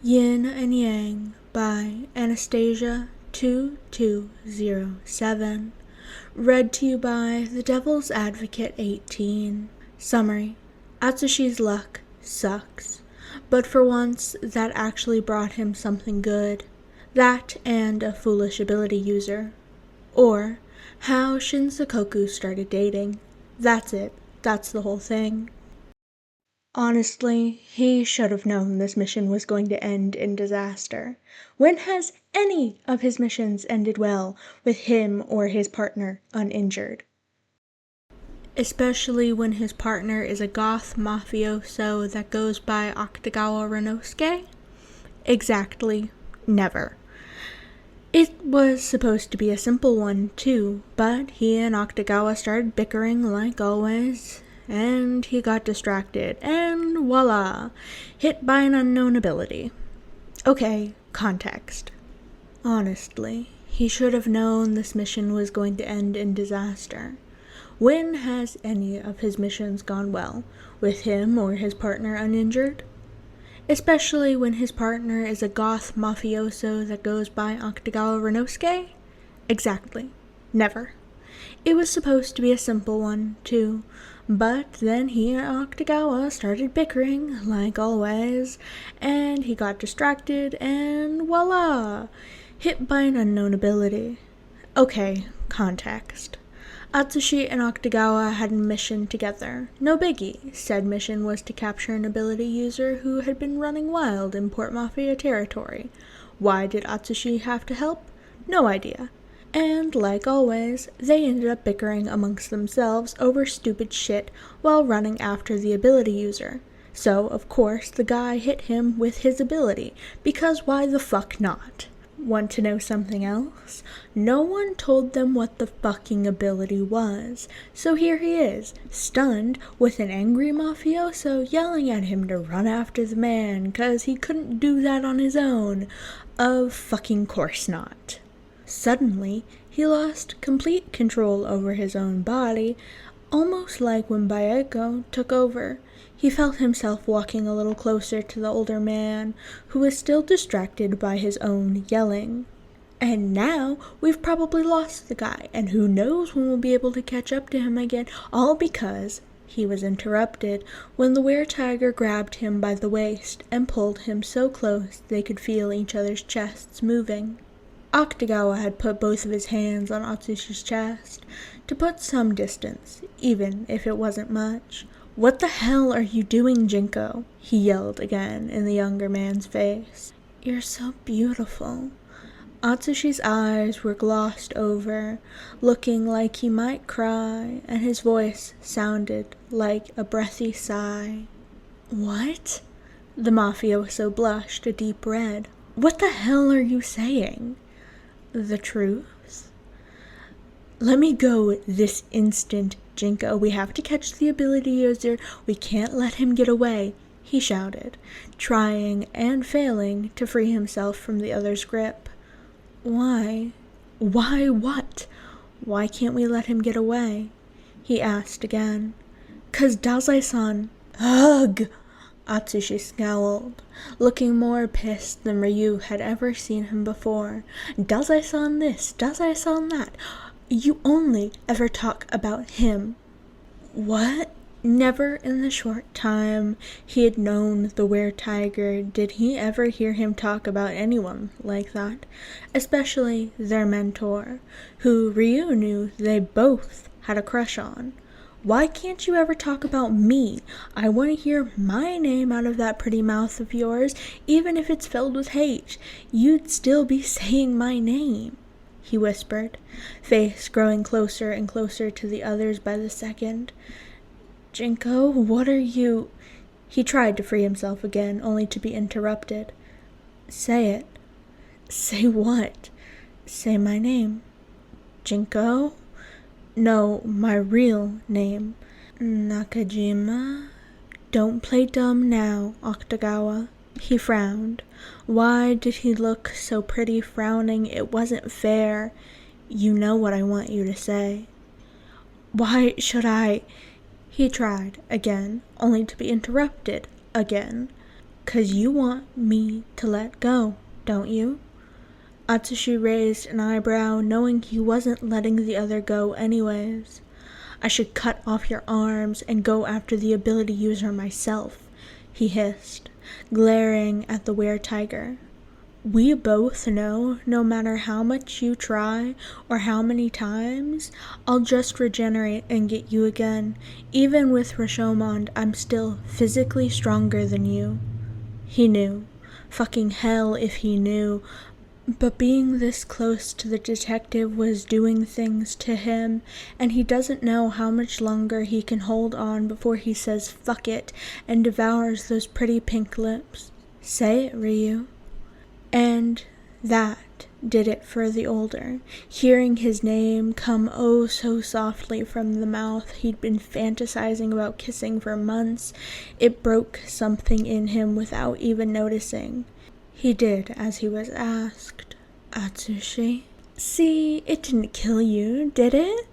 Yin and Yang by Anastasia 2207. Read to you by The Devil's Advocate 18. Summary. Atsushi's luck sucks, but for once that actually brought him something good. That and a foolish ability user. Or how sskk started dating. That's it. That's the whole thing. Honestly, he should have known this mission was going to end in disaster. When has any of his missions ended well with him or his partner uninjured? Especially when his partner is a goth mafioso that goes by Akutagawa. Exactly, never. It was supposed to be a simple one, too, but he and Akutagawa started bickering like always, and he got distracted, and voila, hit by an unknown ability. Okay, context. Honestly, he should have known this mission was going to end in disaster. When has any of his missions gone well, with him or his partner uninjured? Especially when his partner is a goth mafioso that goes by Akutagawa. Exactly. Never. It was supposed to be a simple one, too, but then he and Akutagawa started bickering, like always, and he got distracted, and voila! Hit by an unknown ability. Okay, context. Atsushi and Akutagawa had a mission together. No biggie. Said mission was to capture an ability user who had been running wild in Port Mafia territory. Why did Atsushi have to help? No idea. And, like always, they ended up bickering amongst themselves over stupid shit while running after the ability user. So, of course, the guy hit him with his ability, because why the fuck not? Want to know something else? No one told them what the fucking ability was, so here he is, stunned, with an angry mafioso yelling at him to run after the man, 'cause he couldn't do that on his own. Of fucking course not. Suddenly, he lost complete control over his own body, almost like when Baeko took over. He felt himself walking a little closer to the older man, who was still distracted by his own yelling. And now we've probably lost the guy, and who knows when we'll be able to catch up to him again, all because he was interrupted when the were-tiger grabbed him by the waist and pulled him so close they could feel each other's chests moving. Akutagawa had put both of his hands on Atsushi's chest to put some distance, even if it wasn't much. "What the hell are you doing, Jinko?" he yelled again in the younger man's face. "You're so beautiful." Atsushi's eyes were glossed over, looking like he might cry, and his voice sounded like a breathy sigh. "What?" The mafioso blushed a deep red. "What the hell are you saying?" "The truth." "Let me go this instant, Jinko. We have to catch the ability user. We can't let him get away," he shouted, trying and failing to free himself from the other's grip. "Why? Why what? Why can't we let him get away?" he asked again. "'Cause Dazai-san." "Ugh!" Atsushi scowled, looking more pissed than Ryu had ever seen him before. "Dazai-san this, Dazai-san that. You only ever talk about him." What? Never in the short time he had known the were-tiger did he ever hear him talk about anyone like that, especially their mentor, who Ryu knew they both had a crush on. "Why can't you ever talk about me? I want to hear my name out of that pretty mouth of yours, even if it's filled with hate. You'd still be saying my name," he whispered, face growing closer and closer to the others by the second. "Jinko, what are you—" He tried to free himself again, only to be interrupted. "Say it." "Say what?" "Say my name." "Jinko?" "No, my real name." "Nakajima?" "Don't play dumb now, Akutagawa." He frowned. Why did he look so pretty frowning? It wasn't fair. "You know what I want you to say." "Why should I—" He tried again, only to be interrupted again. 'Cause you want me to let go, don't you? Atsushi raised an eyebrow, knowing he wasn't letting the other go anyways. I should cut off your arms and go after the ability user myself, he hissed, glaring at the were-tiger. We both know no matter how much you try or how many times, I'll just regenerate and get you again. Even with Rashomon, I'm still physically stronger than you. He knew. Fucking hell if he knew. But being this close to the detective was doing things to him, and he doesn't know how much longer he can hold on before he says fuck it and devours those pretty pink lips. Say it, Ryu. And that did it for the older. Hearing his name come oh so softly from the mouth he'd been fantasizing about kissing for months, it broke something in him without even noticing. He did as he was asked. Atsushi? See, it didn't kill you, did it?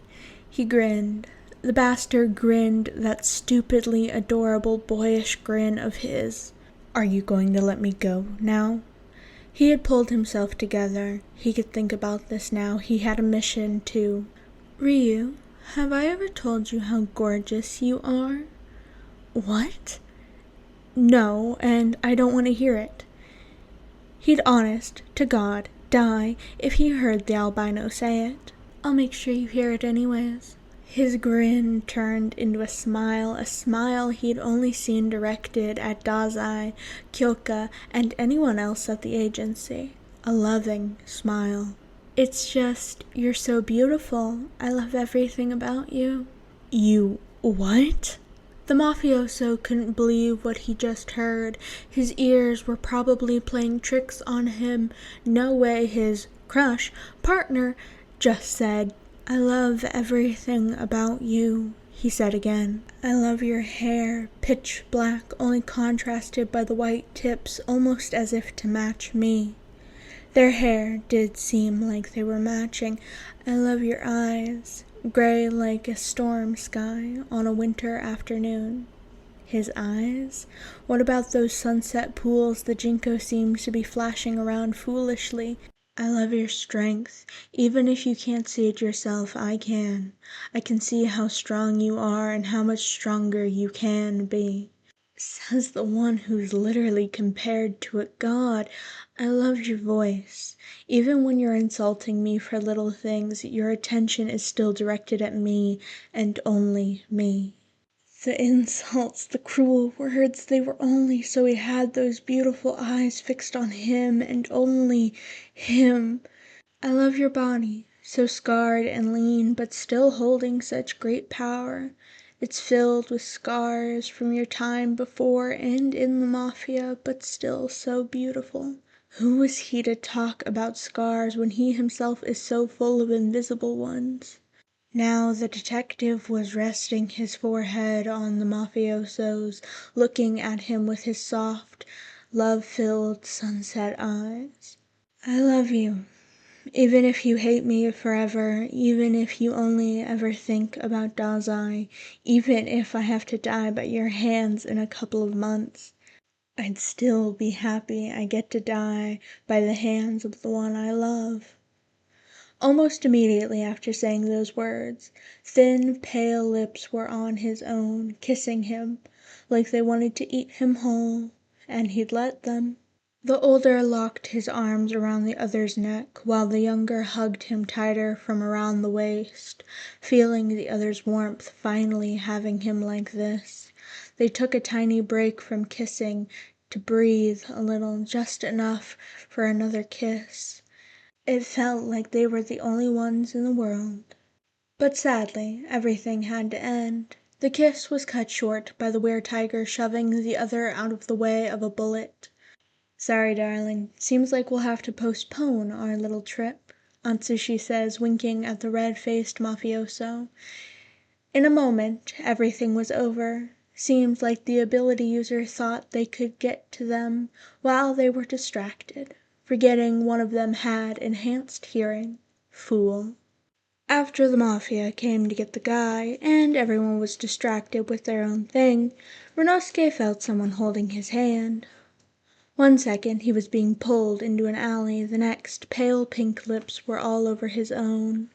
He grinned. The bastard grinned that stupidly adorable boyish grin of his. Are you going to let me go now? He had pulled himself together. He could think about this now. He had a mission too. Ryu, have I ever told you how gorgeous you are? What? No, and I don't want to hear it. He'd honest to God die if he heard the albino say it. I'll make sure you hear it anyways. His grin turned into a smile he'd only seen directed at Dazai, Kyoka, and anyone else at the agency. A loving smile. It's just, you're so beautiful. I love everything about you. You what? The mafioso couldn't believe what he just heard. His ears were probably playing tricks on him. No way his crush partner just said, I love everything about you, he said again. I love your hair, pitch black, only contrasted by the white tips, almost as if to match me. Their hair did seem like they were matching. I love your eyes, gray like a storm sky on a winter afternoon. His eyes? What about those sunset pools the Jinko seems to be flashing around foolishly? I love your strength. Even if you can't see it yourself, I can. I can see how strong you are and how much stronger you can be. Says the one who's literally compared to a god. I love your voice. Even when you're insulting me for little things, your attention is still directed at me and only me. The insults, the cruel words, they were only so he had those beautiful eyes fixed on him and only him. I love your body, so scarred and lean, but still holding such great power. It's filled with scars from your time before and in the mafia, but still so beautiful. Who was he to talk about scars when he himself is so full of invisible ones? Now the detective was resting his forehead on the mafioso's, looking at him with his soft, love-filled sunset eyes. I love you. Even if you hate me forever, even if you only ever think about Dazai, even if I have to die by your hands in a couple of months, I'd still be happy I get to die by the hands of the one I love. Almost immediately after saying those words, thin, pale lips were on his own, kissing him, like they wanted to eat him whole, and he'd let them. The older locked his arms around the other's neck, while the younger hugged him tighter from around the waist, feeling the other's warmth finally having him like this. They took a tiny break from kissing to breathe a little, just enough for another kiss. It felt like they were the only ones in the world. But sadly, everything had to end. The kiss was cut short by the were-tiger shoving the other out of the way of a bullet. Sorry, darling. Seems like we'll have to postpone our little trip, Atsushi says, winking at the red-faced mafioso. In a moment, everything was over. Seemed like the ability user thought they could get to them while they were distracted, forgetting one of them had enhanced hearing. Fool. After the mafia came to get the guy, and everyone was distracted with their own thing, Renosuke felt someone holding his hand. One second he was being pulled into an alley, the next pale pink lips were all over his own.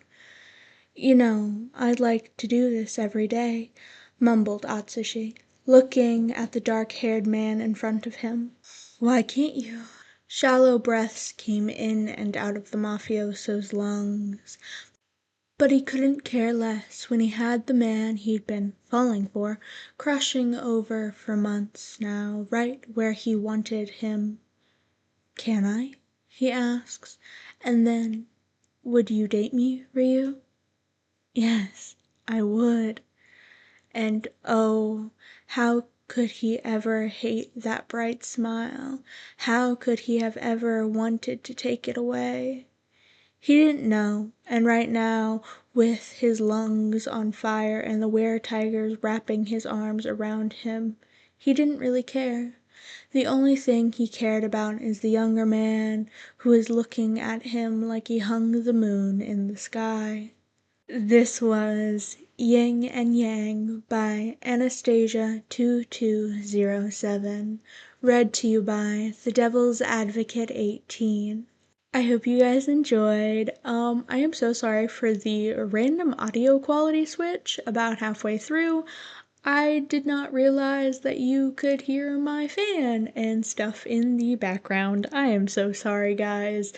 "You know, I'd like to do this every day," mumbled Atsushi, looking at the dark-haired man in front of him. "Why can't you?" Shallow breaths came in and out of the mafioso's lungs, but he couldn't care less when he had the man he'd been falling for crushing over for months now, right where he wanted him. "Can I?" he asks, and then, "Would you date me, Ryu?" "Yes, I would." And oh, how could he ever hate that bright smile? How could he have ever wanted to take it away? He didn't know, and right now, with his lungs on fire and the were-tigers wrapping his arms around him, he didn't really care. The only thing he cared about is the younger man who is looking at him like he hung the moon in the sky. This was Ying and Yang by Anastasia2207, read to you by The Devil's Advocate 18. I hope you guys enjoyed. I am so sorry for the random audio quality switch about halfway through. I did not realize that you could hear my fan and stuff in the background. I am so sorry, guys.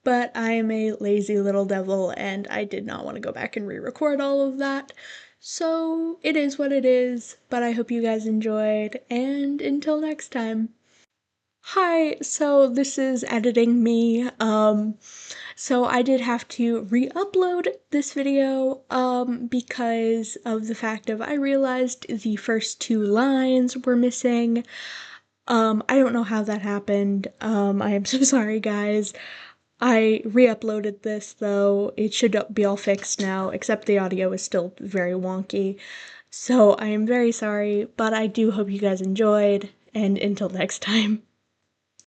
But I am a lazy little devil and I did not want to go back and re-record all of that. So it is what it is, but I hope you guys enjoyed, and until next time. Hi, so this is editing me. So I did have to re-upload this video, because of the fact of I realized the first 2 lines were missing. I don't know how that happened. I am so sorry, guys. I re-uploaded this though. It should be all fixed now, except the audio is still very wonky. So I am very sorry, but I do hope you guys enjoyed, and until next time.